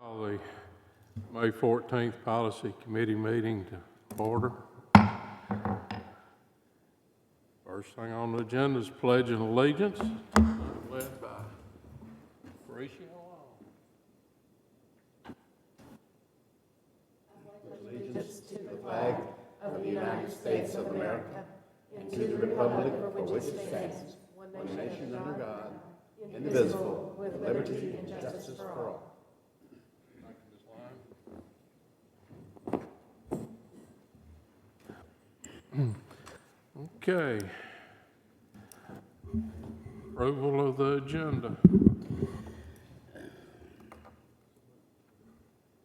Call the May 14th Policy Committee meeting to order. First thing on the agenda is Pledge of Allegiance, led by Felicia. Allegiance to the flag of the United States of America and to the republic for which it stands, one nation under God, indivisible, with liberty and justice for all. Okay. Approval of the agenda.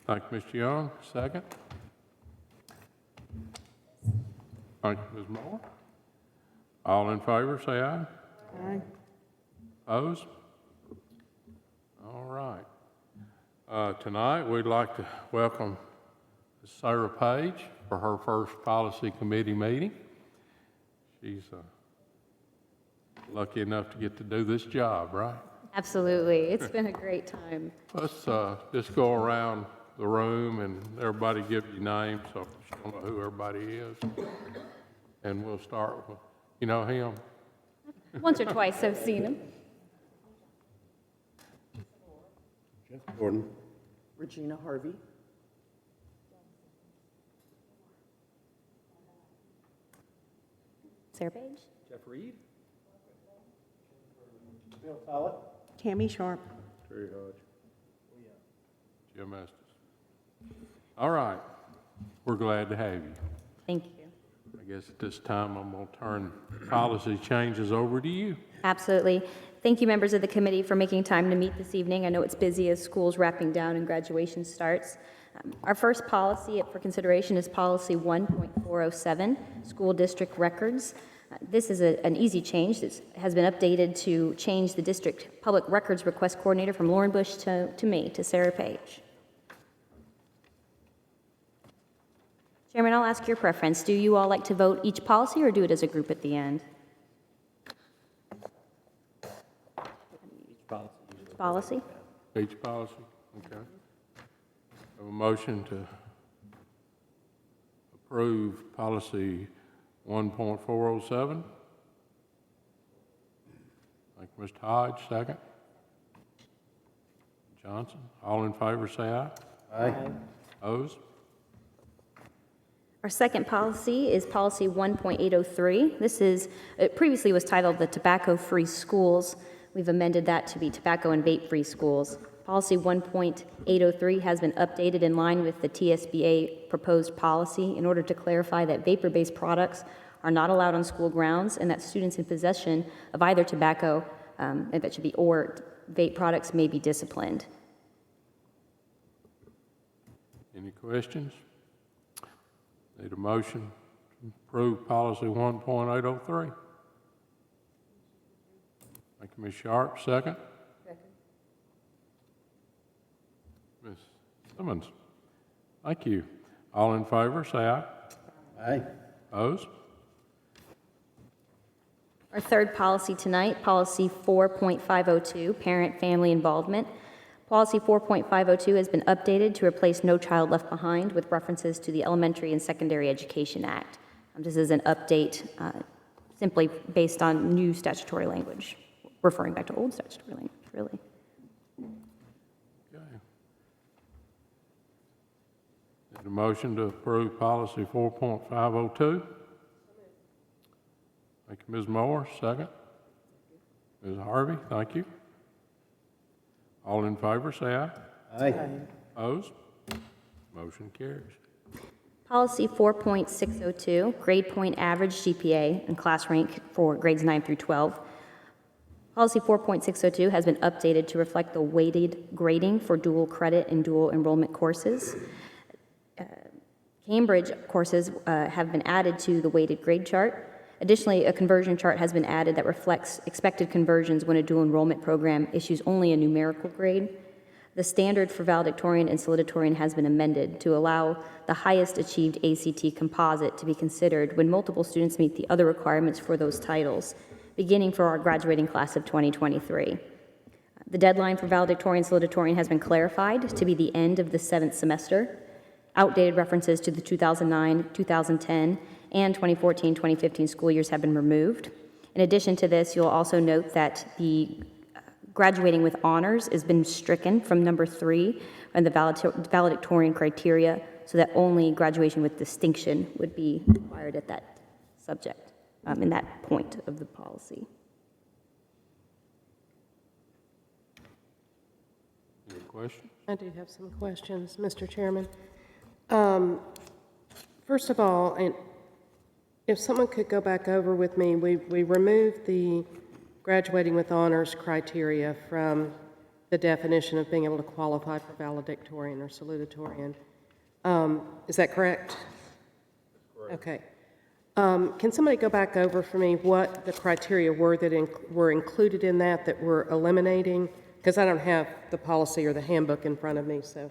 Thank you, Mr. Young. Second. Thank you, Ms. Moore. All in favor, say aye. Aye. Opposed? All right. Tonight, we'd like to welcome Sarah Page for her first Policy Committee meeting. She's lucky enough to get to do this job, right? Absolutely. It's been a great time. Let's just go around the room and everybody give you names so you don't know who everybody is. And we'll start with, you know him? Once or twice I've seen him. Jeff Gordon. Regina Harvey. Sarah Page. Jeff Reed. Bill Follett. Tammy Sharp. Terry Hodge. Jim Estes. All right. We're glad to have you. Thank you. I guess at this time, I'm going to turn policy changes over to you. Absolutely. Thank you, members of the committee, for making time to meet this evening. I know it's busy as school's wrapping down and graduation starts. Our first policy up for consideration is Policy 1.407, School District Records. This is an easy change. This has been updated to change the district public records request coordinator from Lauren Bush to me, to Sarah Page. Chairman, I'll ask your preference. Do you all like to vote each policy or do it as a group at the end? Each policy. Each policy? Each policy, okay. Have a motion to approve policy 1.407. Thank you, Mr. Hodge. Second. Johnson. All in favor, say aye. Aye. Opposed? Our second policy is Policy 1.803. This is, it previously was titled the Tobacco-Free Schools. We've amended that to be Tobacco and Vape-Free Schools. Policy 1.803 has been updated in line with the TSBA proposed policy in order to clarify that vapor-based products are not allowed on school grounds and that students in possession of either tobacco, if it should be, or vape products may be disciplined. Any questions? Need a motion to approve policy 1.803. Thank you, Ms. Sharp. Second. Ms. Simmons. Thank you. All in favor, say aye. Aye. Opposed? Our third policy tonight, Policy 4.502, Parent-Family Involvement. Policy 4.502 has been updated to replace No Child Left Behind with references to the Elementary and Secondary Education Act. This is an update simply based on new statutory language, referring back to old statutory language, really. Okay. Need a motion to approve policy 4.502. Thank you, Ms. Moore. Second. Ms. Harvey, thank you. All in favor, say aye. Aye. Opposed? Motion carries. Policy 4.602, Grade Point Average GPA and Class Rank for grades 9 through 12. Policy 4.602 has been updated to reflect the weighted grading for dual credit and dual enrollment courses. Cambridge courses have been added to the weighted grade chart. Additionally, a conversion chart has been added that reflects expected conversions when a dual enrollment program issues only a numerical grade. The standard for valedictorian and salutatorian has been amended to allow the highest achieved ACT composite to be considered when multiple students meet the other requirements for those titles, beginning for our graduating class of 2023. The deadline for valedictorian salutatorian has been clarified to be the end of the 7th semester. Outdated references to the 2009, 2010, and 2014-2015 school years have been removed. In addition to this, you'll also note that the graduating with honors has been stricken from number 3 on the valedictorian criteria, so that only graduation with distinction would be required at that subject, in that point of the policy. Any questions? I do have some questions, Mr. Chairman. First of all, and if someone could go back over with me, we removed the graduating with honors criteria from the definition of being able to qualify for valedictorian or salutatorian. Is that correct? Correct. Okay. Can somebody go back over for me what the criteria were that were included in that we're eliminating? Because I don't have the policy or the handbook in front of me, so.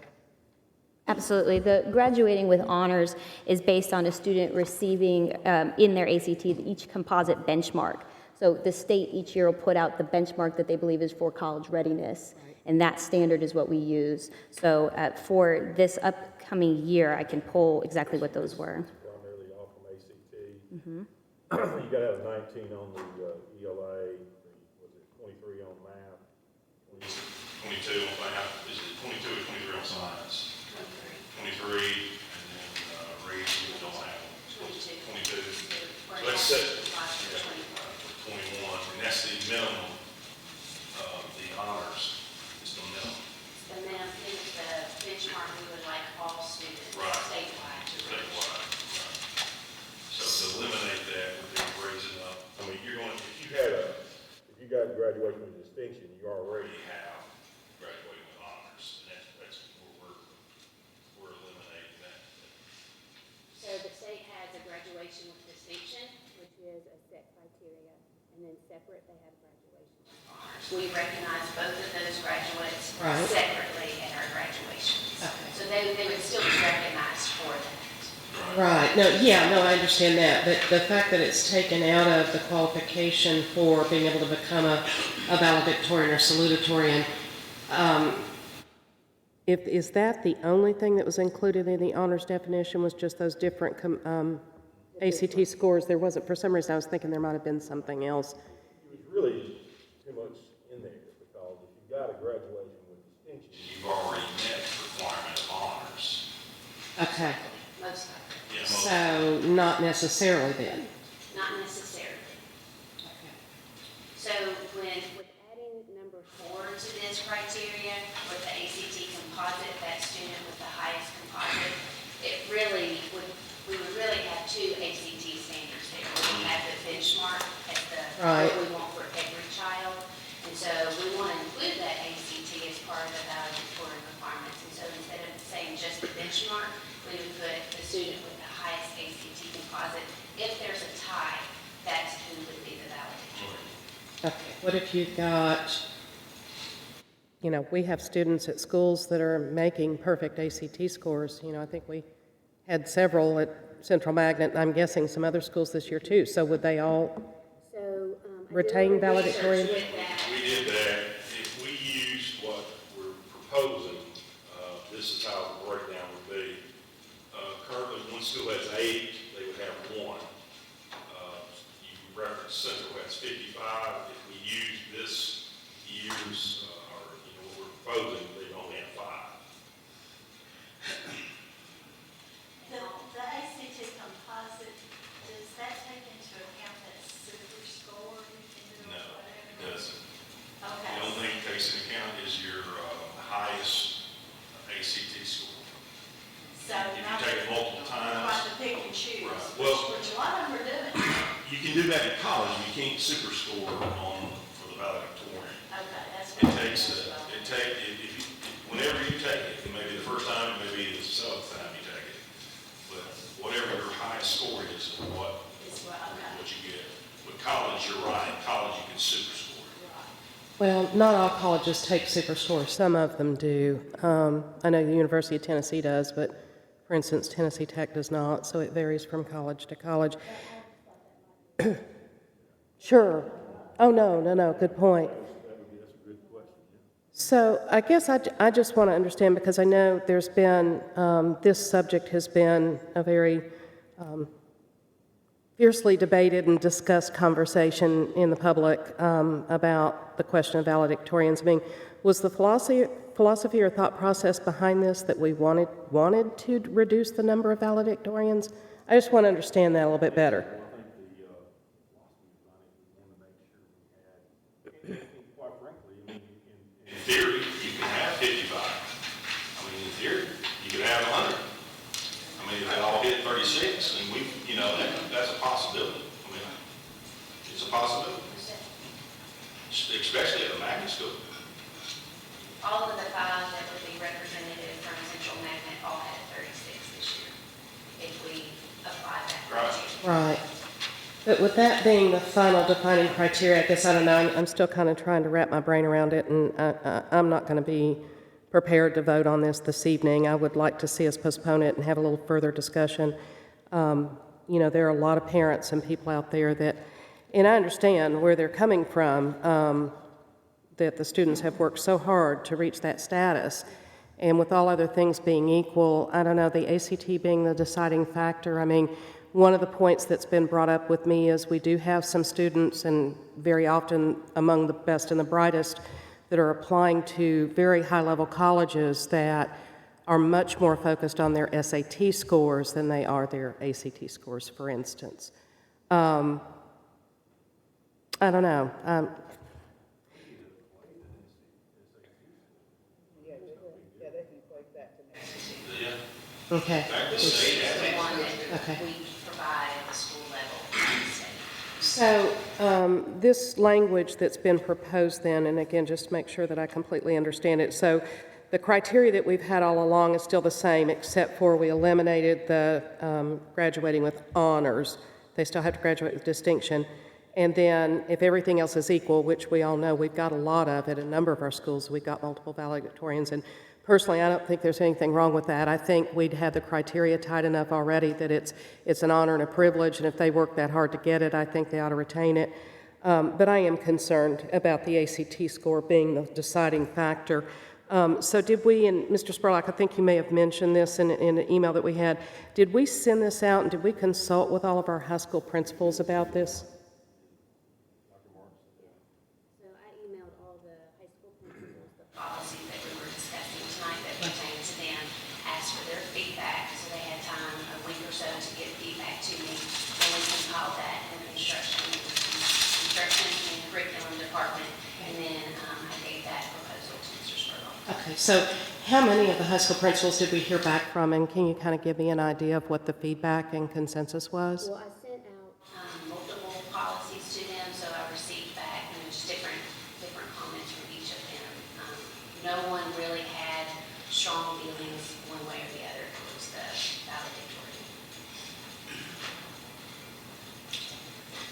Absolutely. The graduating with honors is based on a student receiving in their ACT each composite benchmark. So the state each year will put out the benchmark that they believe is for college readiness, and that standard is what we use. So for this upcoming year, I can pull exactly what those were. Primarily all from ACT. You gotta have 19 on the ELA, was it 23 on math? 22 on math, is it 22 or 23 on science? 23, and then reading, we don't have 22. So that's set, 21, and that's the minimum of the honors, is the minimum. The minimum is the benchmark we would like all students Right. statewide to reach. Statewide, right. So to eliminate that would be raising up, I mean, you're going, if you got graduation with distinction, you already we have graduating with honors, and that's where we're eliminating that. So the state has a graduation with distinction, which is a set criteria, and then separate, they have graduation with honors. We recognize both of those graduates Right. separately at our graduations. Okay. So they would still be recognized for that. Right, no, yeah, no, I understand that, but the fact that it's taken out of the qualification for being able to become a valedictorian or salutatorian, is that the only thing that was included in the honors definition, was just those different ACT scores? There wasn't, for some reason, I was thinking there might have been something else. it was really too much in there, because if you got a graduation with distinction, You've already met the requirement of honors. Okay, Most of them, Yeah, most- so not necessarily then. not necessarily. Okay. So with adding number 4 to this criteria, with the ACT composite, that student with the highest composite, it really we would really have 2 ACT standards there. We have the benchmark as Right. what we want for every child. And so we want to include that ACT as part of the valedictorian requirements. And so instead of saying just the benchmark, we would put the student with the highest ACT composite. If there's a tie, that's who would be the valedictorian. Okay, what if you've got, we have students at schools that are making perfect ACT scores. I think we had several at Central Magnet, and I'm guessing some other schools this year too. So would they all So, retain valedictorian? With that, We did that, if we used what we're proposing, this is how the breakdown would be. Currently, one school has 8, they would have 1. You referenced Central has 55, if we use this year's, or, what we're proposing, they only have 5. The ACT composite, does that take into account that super score you can do No, or it whatever? doesn't. Okay. The only thing it takes into account is your highest ACT score. So If you not take it multiple times. like the pick and choose, Right. Well- which a lot of them are doing. You can do that in college, you can't super score for the valedictorian. Okay, that's It what. takes, whenever you take it, it may be the first time, it may be the 7th time you take it, but whatever your highest score is, what Is what, okay. you get. With college, you're right, college you can super score. Well, not all colleges take super scores. Some of them do. I know the University of Tennessee does, but for instance, Tennessee Tech does not, so it varies from college to college. Sure. Oh, no, good point. So I guess I just want to understand, because I know there's been, this subject has been a very fiercely debated and discussed conversation in the public about the question of valedictorians. I mean, was the philosophy or thought process behind this that we wanted to reduce the number of valedictorians? I just want to understand that a little bit better. I think the philosophy behind it, we wanted to make sure we had, and quite frankly, I mean, In theory, you can have 55. I mean, in theory, you could have 100. I mean, if they all hit 36, and we, you know, that's a possibility. I mean, it's a possibility, especially at a magnet school. All of the five that would be representative from Central Magnet all had 36 this year, if we apply that criteria. Right. But with that being the final defining criteria, I guess, I don't know, I'm still kind of trying to wrap my brain around it, and I'm not going to be prepared to vote on this evening. I would like to see us postpone it and have a little further discussion. You know, there are a lot of parents and people out there that, and I understand where they're coming from, that the students have worked so hard to reach that status. And with all other things being equal, I don't know, the ACT being the deciding factor, I mean, one of the points that's been brought up with me is we do have some students, and very often among the best and the brightest, that are applying to very high-level colleges that are much more focused on their SAT scores than they are their ACT scores, for instance. I don't know. Okay. In fact, the state has The one that Okay. we provide at the school level in the state. So this language that's been proposed then, and again, just to make sure that I completely understand it, so the criteria that we've had all along is still the same, except for we eliminated the graduating with honors. They still have to graduate with distinction. And then if everything else is equal, which we all know we've got a lot of at a number of our schools, we've got multiple valedictorians, and personally, I don't think there's anything wrong with that. I think we'd have the criteria tight enough already that it's an honor and a privilege, and if they work that hard to get it, I think they ought to retain it. But I am concerned about the ACT score being the deciding factor. So did we, and Mr. Spurlock, I think you may have mentioned this in an email that we had, did we send this out and did we consult with all of our high school principals about this? So I emailed all the high school principals. Policy that we were discussing tonight that pertains to them, asked for their feedback, so they had time, a week or so, to get feedback to me, and we compiled that in the instruction and curriculum department, and then I gave that proposal to Mr. Spurlock. Okay, so how many of the high school principals did we hear back from, and can you kind of give me an idea of what the feedback and consensus was? Well, I sent out, Multiple policies to them, so I received back, just different comments from each of them. No one really had strong feelings one way or the other towards the valedictorian.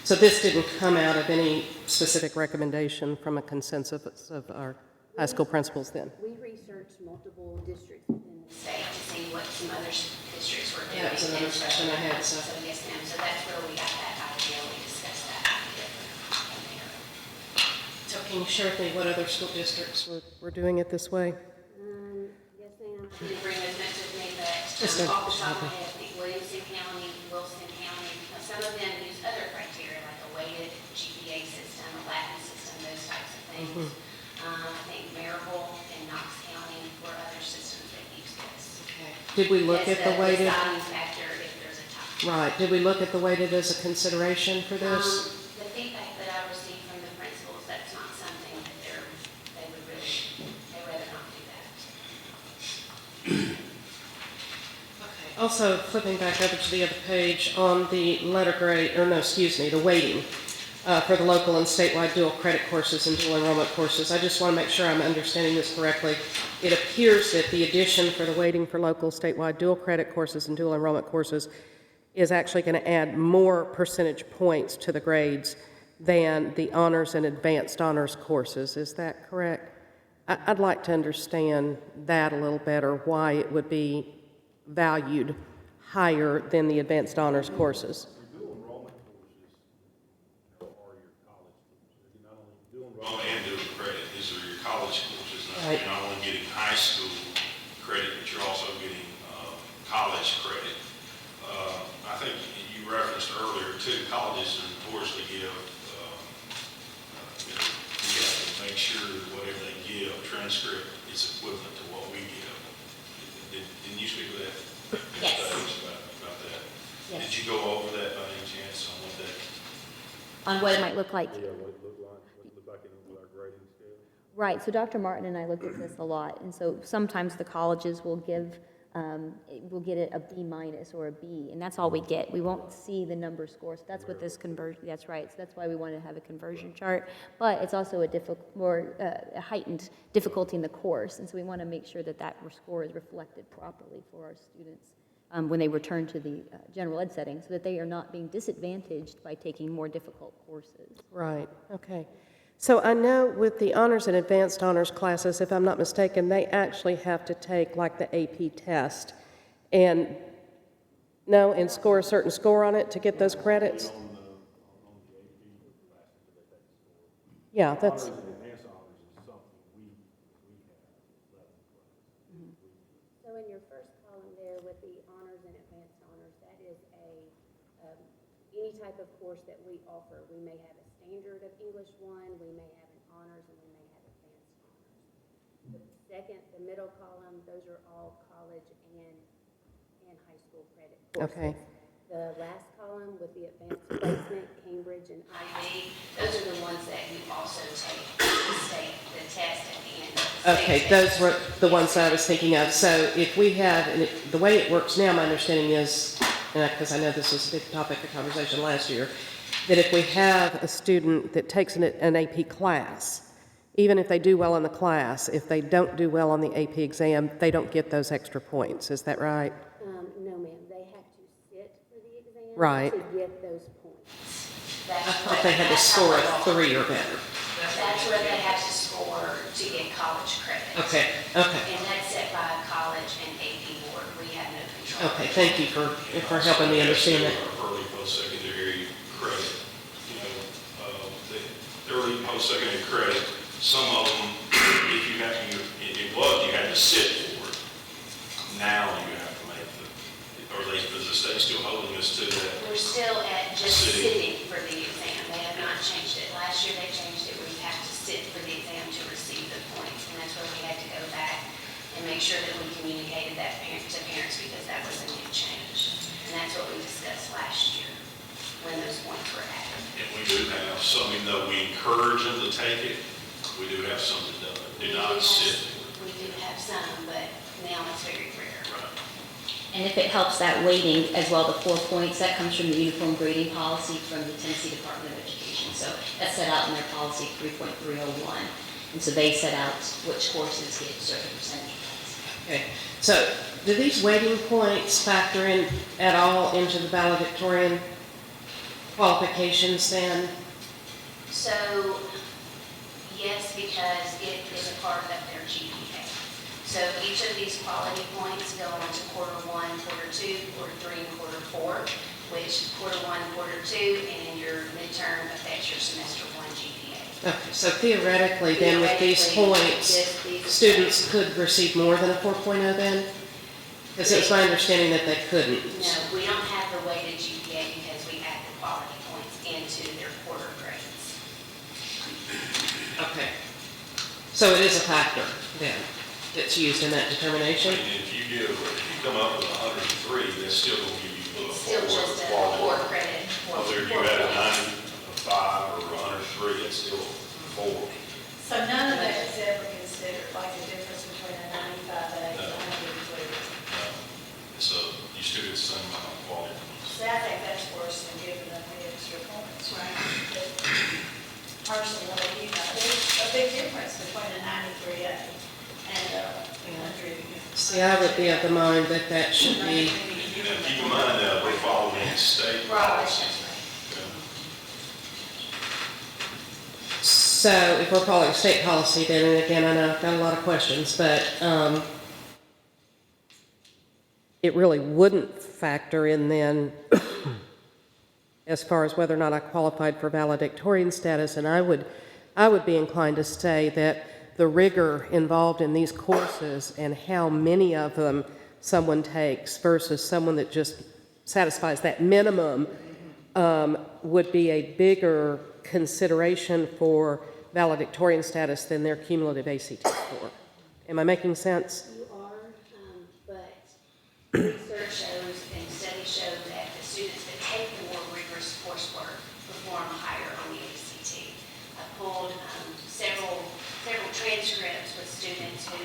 So this didn't come out of any specific recommendation from a consensus of our high school principals then? we researched multiple districts within the State to see what some other districts were doing. That was another And so- question I had, so- So yes, ma'am, so that's where we got that idea, we discussed that idea from there. So can you share with me what other school districts were doing it this way? Yes, ma'am. I didn't bring those notes with me, but Just a- off the top of my head, I think Williamson County, Wilson County, some of them use other criteria, like a weighted GPA system, a Latin system, those types of things. I think Maryville and Knox County were other systems that use this. Did we look As at the weighted? deciding factor if there's a tie. Right, did we look at the weighted as a consideration for this? The feedback that I received from the principals, that's not something that they would really, they'd rather not do that. Also, flipping back over to the other page, on the letter grade, or no, excuse me, the weighting for the local and statewide dual credit courses and dual enrollment courses. I just want to make sure I'm understanding this correctly. It appears that the addition for the weighting for local, statewide dual credit courses and dual enrollment courses is actually going to add more percentage points to the grades than the honors and advanced honors courses. Is that correct? I'd like to understand that a little better, why it would be valued higher than the advanced honors courses. Dual enrollment courses, are your college courses. You're not only dual enrollment. And doing credit, these are your college courses, not You're not only getting high school credit, but you're also getting college credit. I think you referenced earlier too, colleges notoriously give, you have to make sure that whatever they give, transcript, is equivalent to what we give. Didn't you speak with that? Yes. About that? Yes. Did you go over that by any chance on what that? On what it might look like. Yeah, what it looked like with our grading scale. Right, so Dr. Martin and I looked at this a lot, and so sometimes the colleges will give, we'll get it a B minus or a B, and that's all we get. We won't see the number score, so that's what this conversion, that's right, so that's why we wanted to have a conversion chart. But it's also a heightened difficulty in the course, and so we want to make sure that that score is reflected properly for our students when they return to the general ed setting, so that they are not being disadvantaged by taking more difficult courses. Right, okay. So I know with the honors and advanced honors classes, if I'm not mistaken, they actually have to take like the AP test and score a certain score on it to get those credits? Yeah, that's, Honors and advanced honors is something we have. So in your first column there with the honors and advanced honors, that is any type of course that we offer. We may have a standard of English 1, we may have an honors, and we may have advanced honors. The middle column, those are all college and high school credit courses. okay. The last column with the advanced placement, Cambridge and IB, those are the ones that you also take the test at the end. of the Okay, state those test. were the ones that I was thinking of. So if we have, and the way it works now, my understanding is, because I know this was a big topic of conversation last year, that if we have a student that takes an AP class, even if they do well in the class, if they don't do well on the AP exam, they don't get those extra points. Is that right? no ma'am, they have to sit for the exam Right. to get those points. That's I thought what- they had to that's score how a it 3 or better. That's where they have to score to get college credit. Okay, okay. And that's set by a college and AP board. We have no control. Okay, thank you for helping me understand that. Our early post-secondary credit, the early post-secondary credit, some of them, if you have, you had to sit for it. Now you have to make is the state still holding us to that? We're still at just Sitting. sitting for the exam. They have not changed it. Last year they changed it where you have to sit for the exam to receive the points. And that's where we had to go back and make sure that we communicated that to parents because that was a new change. And that's what we discussed last year when those points were added. And we do have some, even though we encourage them to take it, we do have some that do not sit. We do have some, but now it's very rare. Right. And if it helps that weighting as well, the 4 points, that comes from the uniform grading policy from the Tennessee Department of Education. So that's set out in their policy 3.301. And so they set out which courses get certain percentage points. Okay, so do these weighting points factor in at all into the valedictorian qualifications then? So, yes, because it is a part of their GPA. So each of these quality points go into quarter 1, quarter 2, quarter 3, and quarter 4, which quarter 1, quarter 2, and your midterm affects your semester 1 GPA. Okay, so theoretically then with these points, Just these- students could receive more than a 4.0 then? Because it was my understanding that they couldn't. No, we don't have the weighted GPA because we add the quality points into their quarter grades. Okay. So it is a factor then that's used in that determination? And if you come up with 103, that's still going to give you a It's still forward just a quality. 4 credit. Whether you had a 95 or 103, it's still 4. So none of that is ever considered, like the difference between a 95A and a 103. So you still get the same amount of quality. So I think that's worse than giving them the extra points, right? But personally, you know, there's a big difference between a 93A and a 100. See, I would be of the mind that that should be, And keep in mind that we're following state Right. policy. so if we're following state policy then, and again, I know I've got a lot of questions, but it really wouldn't factor in then as far as whether or not I qualified for valedictorian status, and I would be inclined to say that the rigor involved in these courses and how many of them someone takes versus someone that just satisfies that minimum would be a bigger consideration for valedictorian status than their cumulative ACT score. Am I making sense? You are, but research shows and studies show that the students that take the more rigorous coursework perform higher on the ACT. I pulled several transcripts with students who,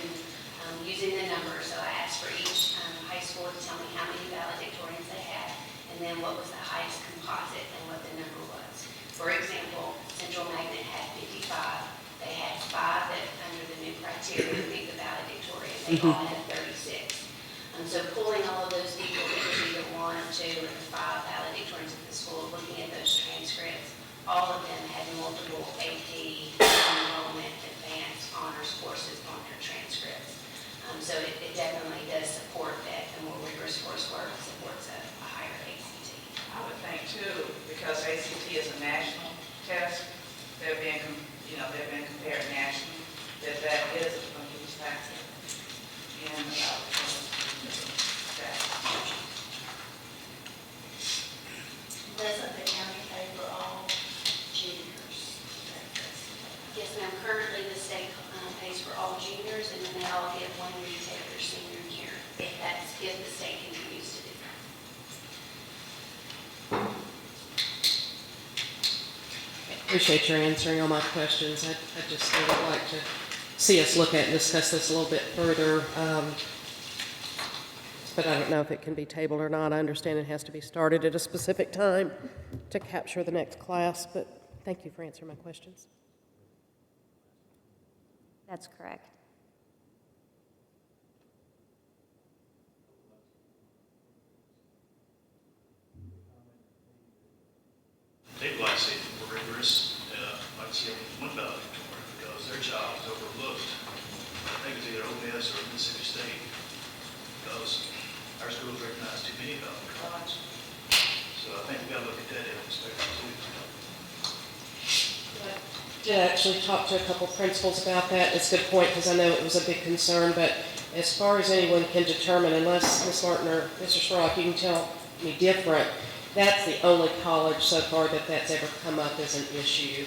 using the numbers, so I asked for each high school to tell me how many valedictorians they had, and then what was the highest composite and what the number was. For example, Central Magnet had 55. They had 5 that, under the new criteria, would be the valedictorian. They all had 36. So pulling all of those people, it was either 1 or 2 or 5 valedictorians at the school, looking at those transcripts, all of them had multiple AP, enrollment, advanced, honors courses on their transcripts. So it definitely does support that the more rigorous coursework supports a higher ACT. I would think too, because ACT is a national test, they're being compared nationally, that is a huge factor in that. Doesn't the county pay for all juniors? Yes, ma'am. Currently, the state pays for all juniors, and then they all get 1 retake their senior year, if the state continues to do that. Appreciate your answering all my questions. I just would like to see us look at and discuss this a little bit further. But I don't know if it can be tabled or not. I understand it has to be started at a specific time to capture the next class, but thank you for answering my questions. That's correct. They'd like to see it more rigorous, like to see one valedictorian, because their child is overlooked. I think it's either Ole Miss or Mississippi State, because our schools recognize too many valedictorians. So I think we got to look at that aspect too. Did actually talk to a couple principals about that. It's a good point because I know it was a big concern, but as far as anyone can determine, unless Ms. Martin or Mr. Sherlock, you can tell me different, that's the only college so far that's ever come up as an issue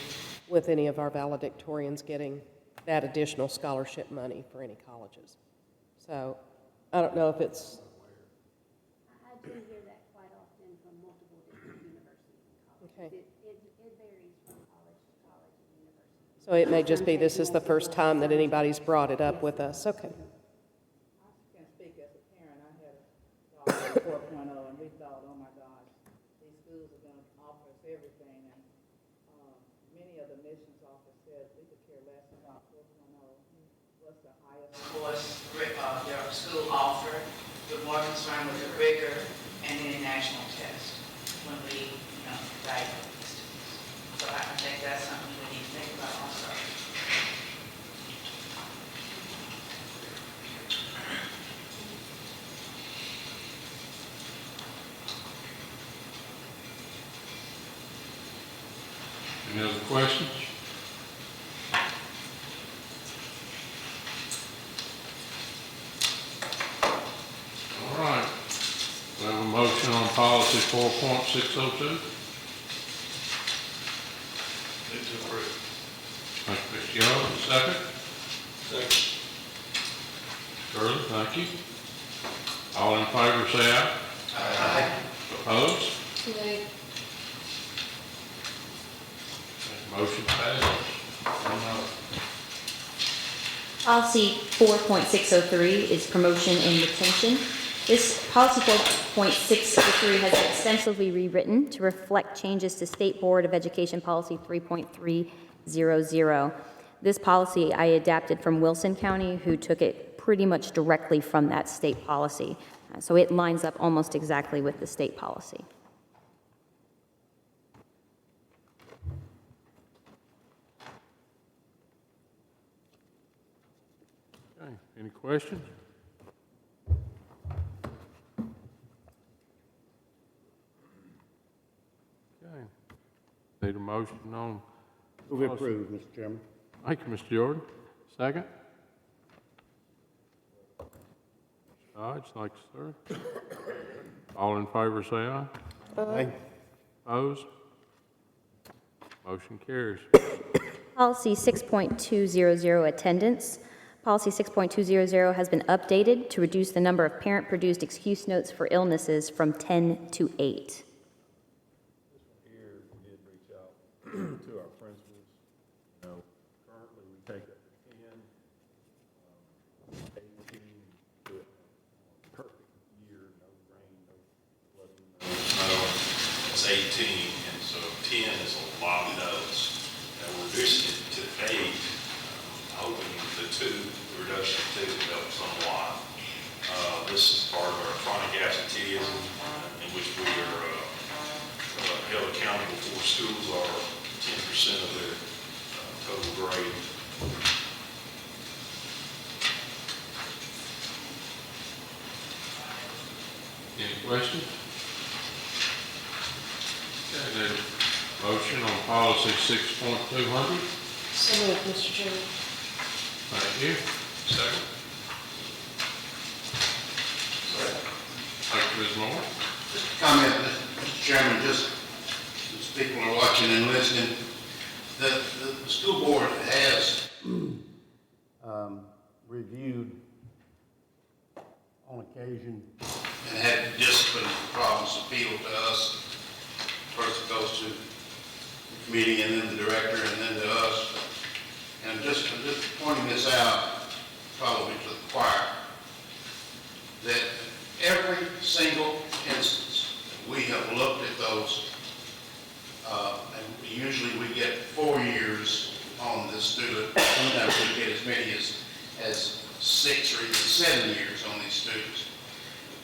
with any of our valedictorians getting that additional scholarship money for any colleges. So I don't know if it's... I do hear that quite often from multiple different universities and colleges. Okay. It varies from college to college and university. So it may just be this is the first time that anybody's brought it up with us. Okay. I can speak as a parent. I had a daughter in 4.0, and we thought, oh my gosh, these schools are going to offer us everything. And many of the admissions officers said we could care less about 4.0. What's the highest Course, your school offered, we're more concerned with the rigor and any national test when we, evaluate the students. So I think that's something we need to think about also. Any other questions? All right. We have a motion on policy 4.602. Move to approve. Thank you, Mr. Young. Second? Second. Shirley, thank you. All in favor, say aye. Aye. Opposed? Motion passes. One no. Policy 4.603 is promotion and retention. This policy 4.603 has been extensively rewritten to reflect changes to State Board of Education Policy 3.300. This policy I adapted from Wilson County, who took it pretty much directly from that state policy. So it lines up almost exactly with the state policy. Okay, any questions? Okay. Need a motion on? Move approve, Mr. Chairman. Thank you, Mr. Jordan. Second? Dodge, like sir. All in favor, say aye. Aye. Opposed? Motion carries. Policy 6.200, attendance. Policy 6.200 has been updated to reduce the number of parent-produced excuse notes for illnesses from 10 to 8. Here, we did reach out to our principals. You know, currently we take up to 10, 18, to a perfect year, no rain, no flooding, no No, it's 18, and so 10 is a lot of notes. And we're reducing it to 8, hoping the reduction of 2 will help somewhat. This is part of our chronic absenteeism, in which we are held accountable for. Schools are 10% of their total grade. Any questions? Okay, then, motion on policy 6.200. So moved, Mr. Chairman. Thank you. Second. Thank you, Ms. Moore. Just a comment, Mr. Chairman, just as people are watching and listening, the school board has Reviewed on occasion. and had discipline problems appealed to us. First it goes to the committee and then the director and then to us. And I'm just pointing this out, probably to the choir, that every single instance that we have looked at those, and usually we get 4 years on this student. Sometimes we get as many as 6 or even 7 years on these students.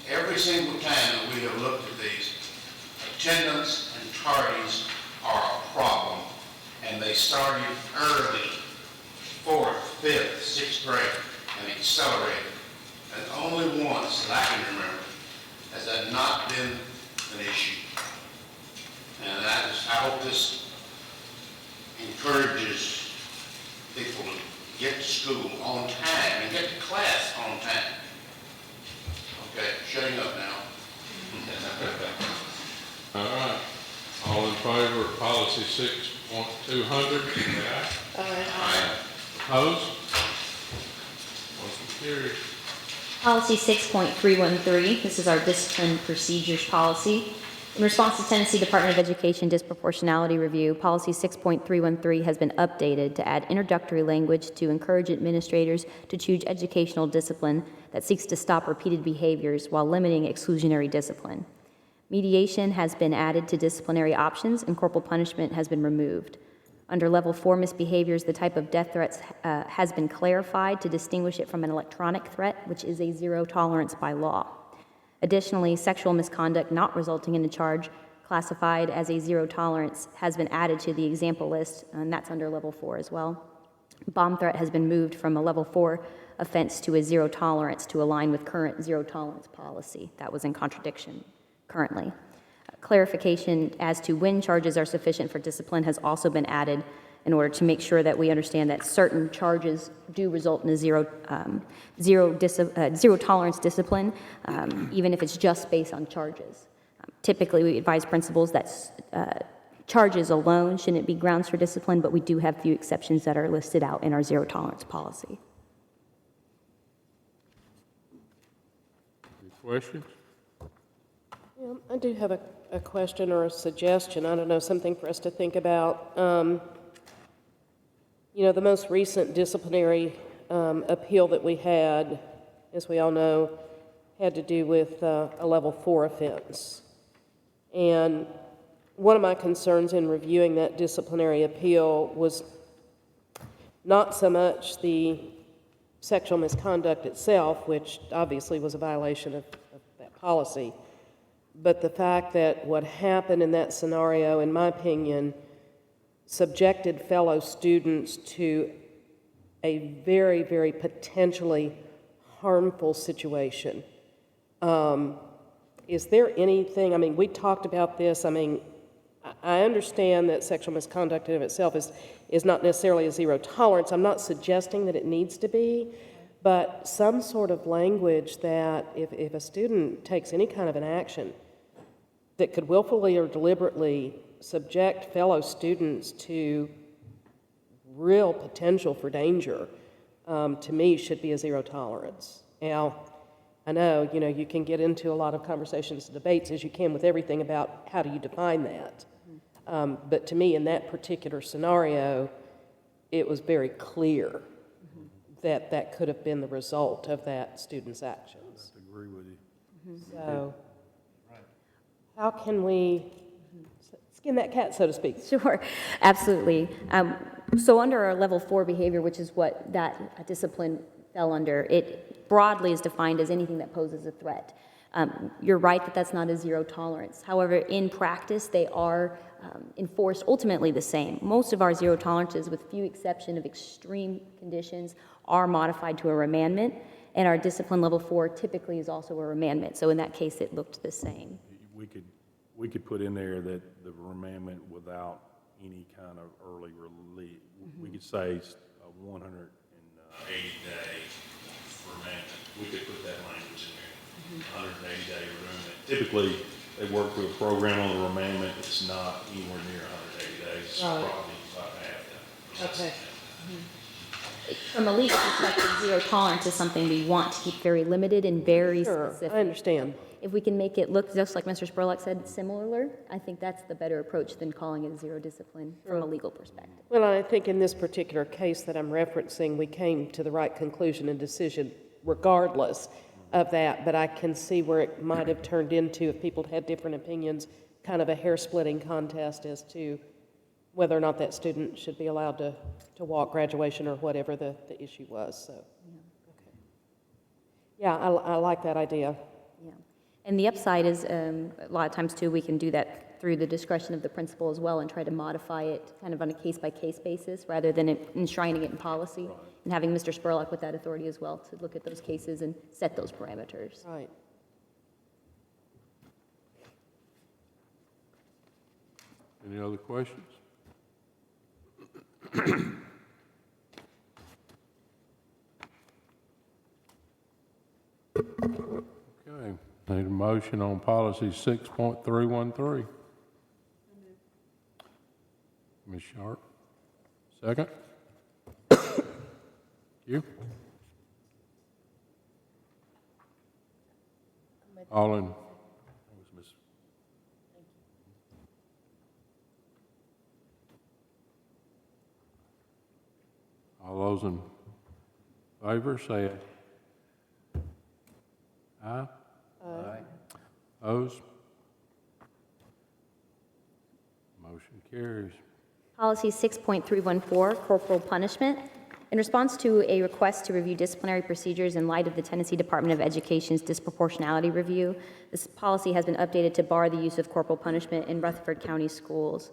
Every single time that we have looked at these, attendance and tardies are a problem, and they started early, 4th, 5th, 6th grade, and accelerated. And only once that I can remember has that not been an issue. And I hope this encourages people to get to school on time and get to class on time. Okay, shutting up now. All right. All in favor of policy 6.200, say aye. Aye. Opposed? Motion carries. Policy 6.313, this is our discipline procedures policy. In response to Tennessee Department of Education disproportionality review, policy 6.313 has been updated to add introductory language to encourage administrators to choose educational discipline that seeks to stop repeated behaviors while limiting exclusionary discipline. Mediation has been added to disciplinary options and corporal punishment has been removed. Under level 4 misbehaviors, the type of death threats has been clarified to distinguish it from an electronic threat, which is a zero tolerance by law. Additionally, sexual misconduct not resulting in a charge, classified as a zero tolerance, has been added to the example list, and that's under level 4 as well. Bomb threat has been moved from a level 4 offense to a zero tolerance to align with current zero tolerance policy. That was in contradiction currently. Clarification as to when charges are sufficient for discipline has also been added in order to make sure that we understand that certain charges do result in a zero tolerance discipline, even if it's just based on charges. Typically, we advise principals that charges alone shouldn't be grounds for discipline, but we do have few exceptions that are listed out in our zero tolerance policy. Any questions? Yeah, I do have a question or a suggestion. I don't know, something for us to think about. You know, the most recent disciplinary appeal that we had, as we all know, had to do with a level 4 offense. And one of my concerns in reviewing that disciplinary appeal was not so much the sexual misconduct itself, which obviously was a violation of that policy, but the fact that what happened in that scenario, in my opinion, subjected fellow students to a very, very potentially harmful situation. Is there anything, I mean, we talked about this, I mean, I understand that sexual misconduct in of itself is not necessarily a zero tolerance. I'm not suggesting that it needs to be, but some sort of language that if a student takes any kind of an action that could willfully or deliberately subject fellow students to real potential for danger, to me, should be a zero tolerance. Now, I know, you can get into a lot of conversations and debates, as you can with everything, about how do you define that. But to me, in that particular scenario, it was very clear that that could have been the result of that student's actions. I agree with you. So, how can we skin that cat, so to speak? Sure, absolutely. So under our level 4 behavior, which is what that discipline fell under, it broadly is defined as anything that poses a threat. You're right that that's not a zero tolerance. However, in practice, they are enforced ultimately the same. Most of our zero tolerances, with few exception of extreme conditions, are modified to a remandment, and our discipline level 4 typically is also a remandment. So in that case, it looked the same. We could put in there that the remandment without any kind of early release. We could say 180-day remandment. We could put that language in there, 180-day remandment. Typically, they work through a program on the remandment. It's not anywhere near 180 days. It's probably about half that. Okay. From a legal perspective, zero tolerance is something we want to keep very limited and very specific. I understand. If we can make it look, just like Mr. Spurlock said, similar, I think that's the better approach than calling it zero discipline from a legal perspective. Well, I think in this particular case that I'm referencing, we came to the right conclusion and decision regardless of that, but I can see where it might have turned into, if people had different opinions, kind of a hair-splitting contest as to whether or not that student should be allowed to walk graduation or whatever the issue was. So, okay. Yeah, I like that idea. Yeah. And the upside is, a lot of times too, we can do that through the discretion of the principal as well and try to modify it kind of on a case-by-case basis rather than enshrining it in policy and having Mr. Spurlock with that authority as well to look at those cases and set those parameters. Right. Any other questions? Okay, need a motion on policy 6.313. Ms. Sharp, second? You? All in, all those in favor, say aye. Aye. Aye. Opposed? Motion carries. Policy 6.314, corporal punishment. In response to a request to review disciplinary procedures in light of the Tennessee Department of Education's disproportionality review, this policy has been updated to bar the use of corporal punishment in Rutherford County schools.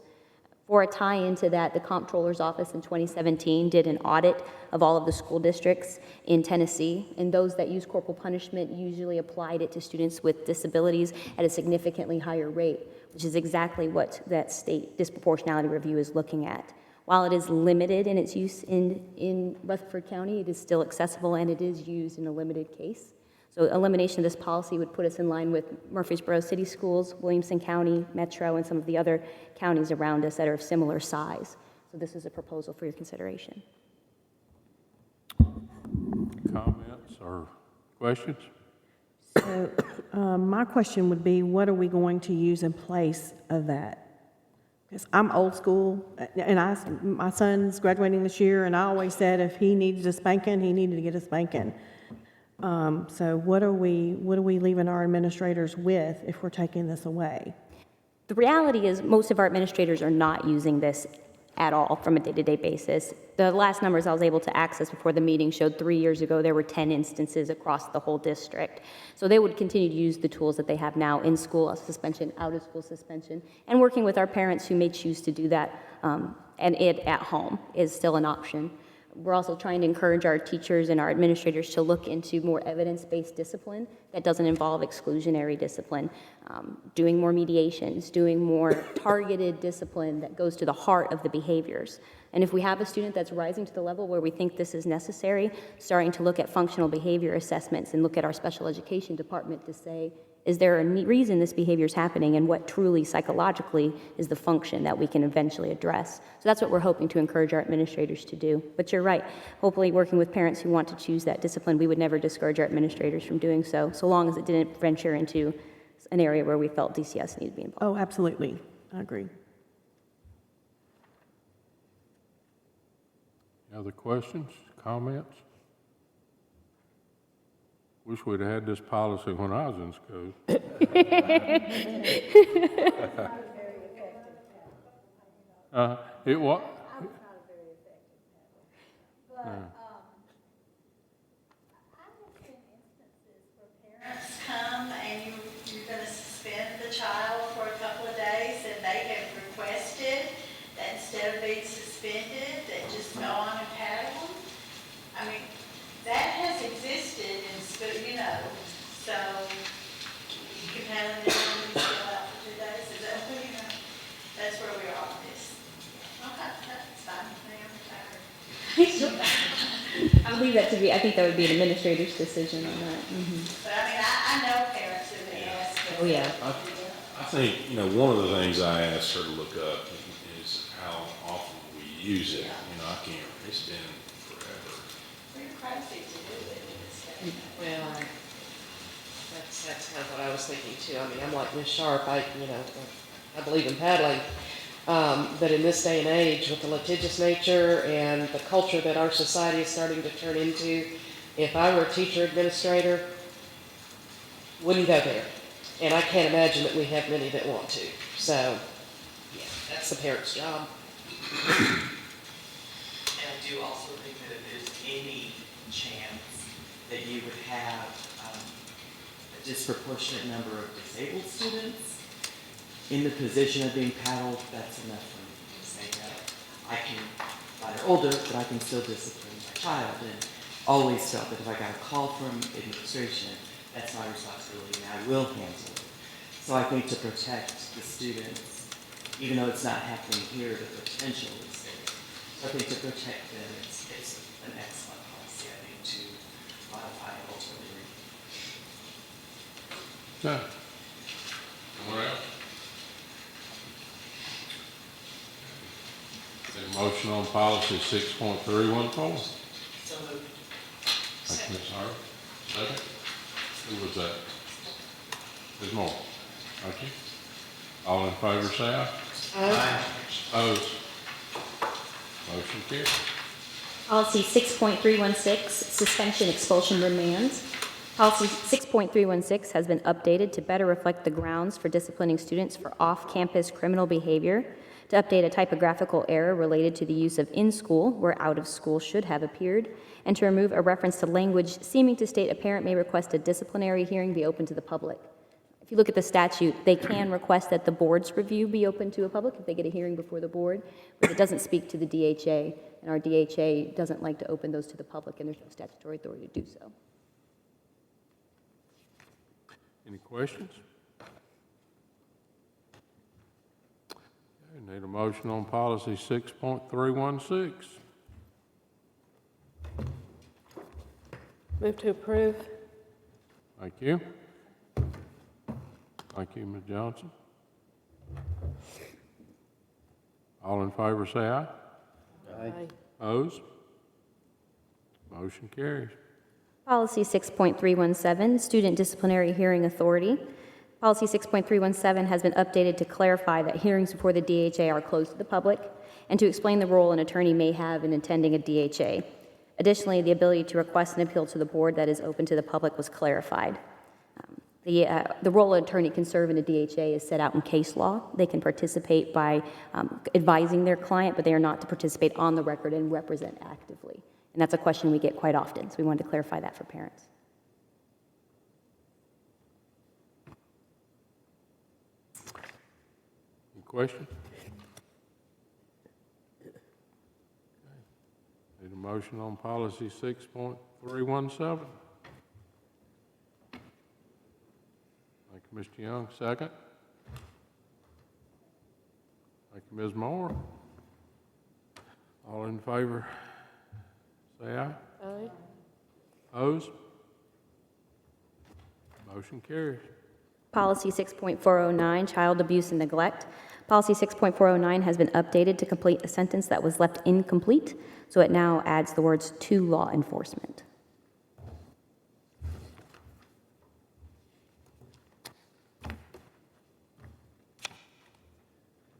For a tie-in to that, the Comptroller's Office in 2017 did an audit of all of the school districts in Tennessee, and those that use corporal punishment usually applied it to students with disabilities at a significantly higher rate, which is exactly what that state disproportionality review is looking at. While it is limited in its use in Rutherford County, it is still accessible and it is used in a limited case. So elimination of this policy would put us in line with Murfreesboro City Schools, Williamson County, Metro, and some of the other counties around us that are of similar size. So this is a proposal for your consideration. Comments or questions? So my question would be, what are we going to use in place of that? Because I'm old school, and my son's graduating this year, and I always said if he needed a spanking, he needed to get a spanking. So what are we leaving our administrators with if we're taking this away? The reality is most of our administrators are not using this at all from a day-to-day basis. The last numbers I was able to access before the meeting showed 3 years ago there were 10 instances across the whole district. So they would continue to use the tools that they have now in school suspension, out of school suspension, and working with our parents who may choose to do that, and it at home is still an option. We're also trying to encourage our teachers and our administrators to look into more evidence-based discipline that doesn't involve exclusionary discipline, doing more mediations, doing more targeted discipline that goes to the heart of the behaviors. And if we have a student that's rising to the level where we think this is necessary, starting to look at functional behavior assessments and look at our special education department to say, is there a reason this behavior is happening, and what truly psychologically is the function that we can eventually address? So that's what we're hoping to encourage our administrators to do. But you're right, hopefully working with parents who want to choose that discipline, we would never discourage our administrators from doing so, so long as it didn't venture into an area where we felt DCS needed to be involved. Oh, absolutely. I agree. Any other questions, comments? Wish we'd had this policy when I was in school. It was. Parents come and you're going to suspend the child for a couple of days, and they have requested that instead of being suspended, that just go on and paddle them. I mean, that has existed in school, you know, so you can paddle them down and still out for 2 days. Is that what, you know, that's where we are with this. Okay, that's fine, ma'am, I believe that to be, I think that would be an administrator's decision on that. But I mean, I know parents who would ask. Oh, yeah. I think, you know, one of the things I asked her to look up is how often we use it. You know, I can't, it's been forever. We're crazy to do it in this day. Well, that's kind of what I was thinking too. I mean, I'm like Ms. Sharp, I believe in paddling. But in this day and age, with the litigious nature and the culture that our society is starting to turn into, if I were a teacher administrator, wouldn't go there. And I can't imagine that we have many that want to. So, yeah, that's the parent's job. And I do also think that if there's any chance that you would have a disproportionate number of disabled students in the position of being paddled, that's enough for me to say that I can, they're older, but I can still discipline my child. And always felt that if I got a call from administration, that's my responsibility and I will handle it. So I think to protect the students, even though it's not happening here, the potential is there. So I think to protect them, it's an excellent policy, I think, to modify and ultimately read. Okay. Anyone else? Is there a motion on policy 6.314? So moved. Thank you, Ms. Harvey. Second? Who was that? Ms. Moore. Thank you. All in favor, say aye. Aye. Opposed? Motion carries. Policy 6.316, suspension, expulsion, remands. Policy 6.316 has been updated to better reflect the grounds for disciplining students for off-campus criminal behavior, to update a typographical error related to the use of in-school where out-of-school should have appeared, and to remove a reference to language seeming to state a parent may request a disciplinary hearing be open to the public. If you look at the statute, they can request that the board's review be open to a public if they get a hearing before the board, but it doesn't speak to the DHA, and our DHA doesn't like to open those to the public, and there's no statutory authority to do so. Any questions? Okay, need a motion on policy 6.316. Move to approve. Thank you. Thank you, Ms. Johnson. All in favor, say aye. Aye. Opposed? Motion carries. Policy 6.317, Student Disciplinary Hearing Authority. Policy 6.317 has been updated to clarify that hearings before the DHA are closed to the public and to explain the role an attorney may have in attending a DHA. Additionally, the ability to request an appeal to the board that is open to the public was clarified. The role an attorney can serve in a DHA is set out in case law. They can participate by advising their client, but they are not to participate on the record and represent actively. And that's a question we get quite often, so we wanted to clarify that for parents. Any questions? Need a motion on policy 6.317. Thank you, Mr. Young. Second. Thank you, Ms. Moore. All in favor, say aye. Aye. Opposed? Motion carries. Policy 6.409, child abuse and neglect. Policy 6.409 has been updated to complete a sentence that was left incomplete, so it now adds the words "to law enforcement."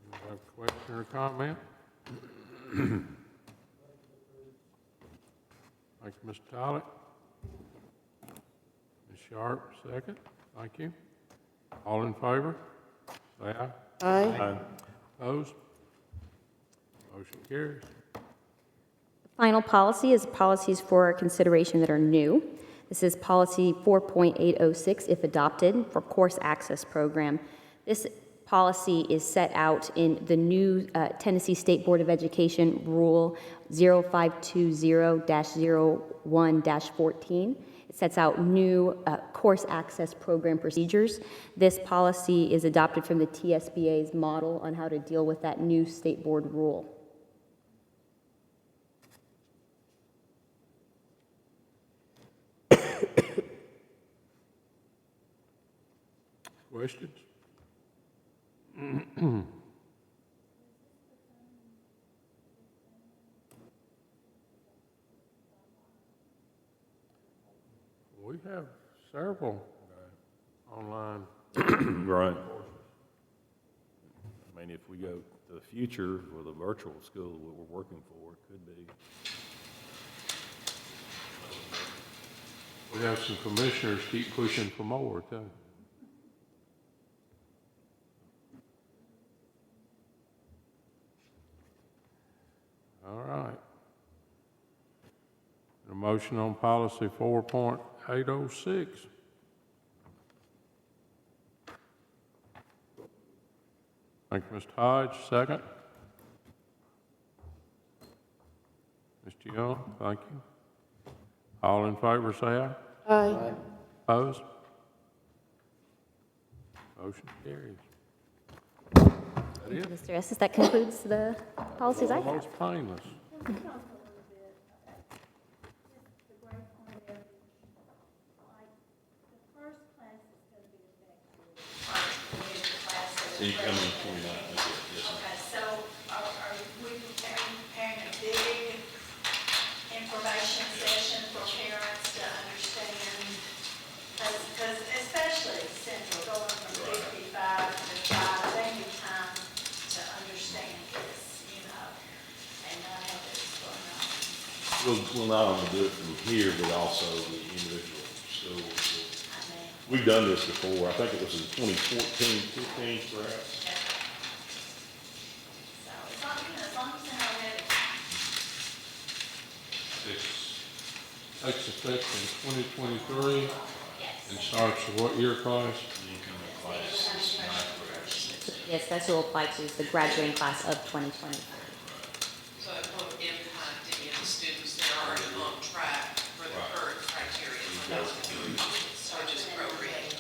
You have a question or comment? Thank you, Mr. Tollett. Ms. Sharp, second. Thank you. All in favor? Say aye. Aye. Opposed? Motion carries. Final policy is policies for consideration that are new. This is policy 4.806, if adopted, for course access program. This policy is set out in the new Tennessee State Board of Education Rule 0520-01-14. It sets out new course access program procedures. This policy is adopted from the TSBA's model on how to deal with that new state board rule. Questions? We have several online. Right. I mean, if we go to the future with a virtual school, what we're working for, it could be. We have some commissioners keep pushing for more, too. All right. A motion on policy 4.806. Thank you, Mr. Hodge. Second. Mr. Young, thank you. All in favor, say aye. Aye. Opposed? Motion carries. Thank you, Mr. Estes. That concludes the policies I have. Almost painless. So you come in 29, yes, yes. Okay, so are we preparing a big information session for parents to understand? Because especially Central, going from 55 to 5, they need time to understand this, and not have this going on. We'll not only do it from here, but also the individual schools. I mean, We've done this before. I think it was in 2014, 15, perhaps. so as long as they're not ready. Takes effect in 2023 and starts with what year class? Incoming classes, ninth grade. Yes, that's who will apply to is the graduating class of 2020. So it won't impact any of the students that are already on track for the current criteria. So just appropriate.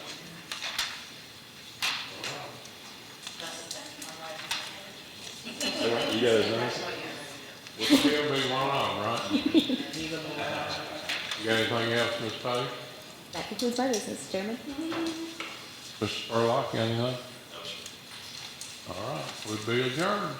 You got it, done? We'll still be one on, right? You got anything else, Ms. Page? That concludes my business, Chairman. Mr. Spurlock, anything? All right, we'll be adjourned.